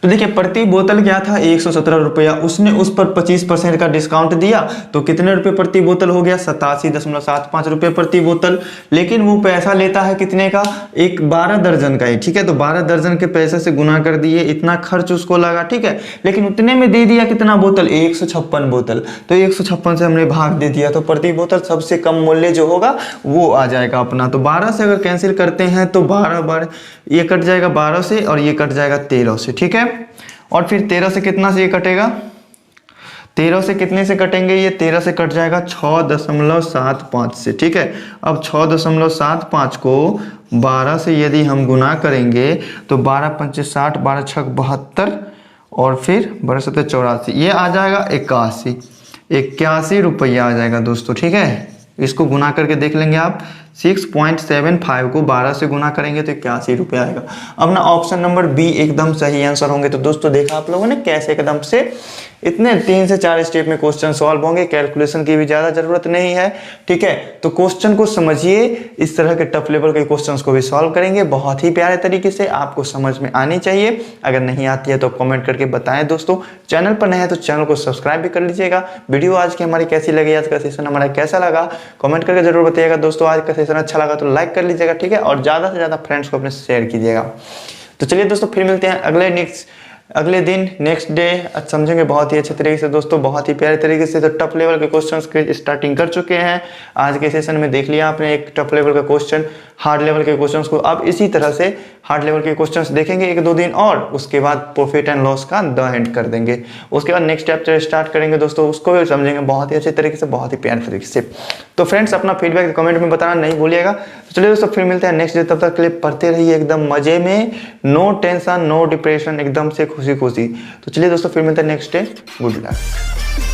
तो देखिए प्रति बोतल क्या था, 117 रुपया। उसने उस पर 25% का डिस्काउंट दिया तो कितने रुपए प्रति बोतल हो गया, 87.75 रुपये प्रति बोतल। लेकिन वो पैसा लेता है कितने का, 12 दर्जन का ही। ठीक है, तो 12 दर्जन के पैसे से गुना कर दिए, इतना खर्च उसको लगा। ठीक है, लेकिन उतने में दे दिया कितना बोतल, 156 बोतल। तो 156 से हमने भाग दे दिया, तो प्रति बोतल सबसे कम मूल्य जो होगा वो आ जाएगा अपना। तो 12 से अगर कैंसिल करते हैं तो 12 बार ये कट जाएगा 12 से और ये कट जाएगा 13 से, ठीक है। और फिर 13 से कितना से ये कटेगा, 13 से कितने से कटेंगे, ये 13 से कट जाएगा 6.75 से, ठीक है। अब 6.75 को 12 से यदि हम गुना करेंगे तो 12 पंचे 60, 12 छक 72 और फिर 12 सत्तर 84, ये आ जाएगा 81 रुपया आ जाएगा दोस्तों, ठीक है। इसको गुना करके देख लेंगे आप, 6.75 को 12 से गुना करेंगे तो 81 रुपया आएगा। अब ना ऑप्शन नंबर बी एकदम सही आंसर होंगे। तो दोस्तों देखा आप लोगों ने कैसे एकदम से इतने 3 से 4 स्टेप में क्वेश्चन सॉल्व होंगे, कैलकुलेशन की भी ज़्यादा जरूरत नहीं है, ठीक है। तो क्वेश्चन को समझिए, इस तरह के टफ लेवल के क्वेश्चंस को भी सॉल्व करेंगे बहुत ही प्यारे तरीके से, आपको समझ में आनी चाहिए। अगर नहीं आती है तो कमेंट करके बताएं दोस्तों। चैनल पर नए हैं तो चैनल को सब्सक्राइब भी कर लीजिएगा। वीडियो आज की हमारी कैसी लगी, आज का सेशन हमारा कैसा लगा कमेंट करके जरूर बताइएगा दोस्तों। आज का सेशन अच्छा लगा तो लाइक कर लीजिएगा, ठीक है, और ज़्यादा से ज़्यादा फ्रेंड्स को अपने शेयर कीजिएगा। तो चलिए दोस्तों फिर मिलते हैं अगले दिन नेक्स्ट डे। समझेंगे बहुत ही अच्छे तरीके से दोस्तों, बहुत ही प्यारे तरीके से। तो टफ लेवल के क्वेश्चंस के स्टार्टिंग कर चुके हैं। आज के सेशन में देख लिया आपने एक टफ लेवल का क्वेश्चन, हार्ड लेवल के क्वेश्चंस को। अब इसी तरह से हार्ड लेवल के क्वेश्चंस देखेंगे 1-2 दिन और उसके बाद प्रॉफिट एंड लॉस का द एंड कर देंगे। उसके बाद नेक्स्ट चैप्टर स्टार्ट करेंगे दोस्तों, उसको भी समझेंगे बहुत ही अच्छे तरीके से, बहुत ही प्यारे तरीके से। तो फ्रेंड्स अपना फीडबैक कमेंट में बताना नहीं भूलिएगा। तो चलिए दोस्तों फिर मिलते हैं नेक्स्ट डे, तब तक के लिए पढ़ते रहिए एकदम मजे में, नो टेंशन नो डिप्रेशन, एकदम से खुशी खुशी। तो चलिए दोस्तों फिर मिलते हैं नेक्स्ट डे, गुड लक।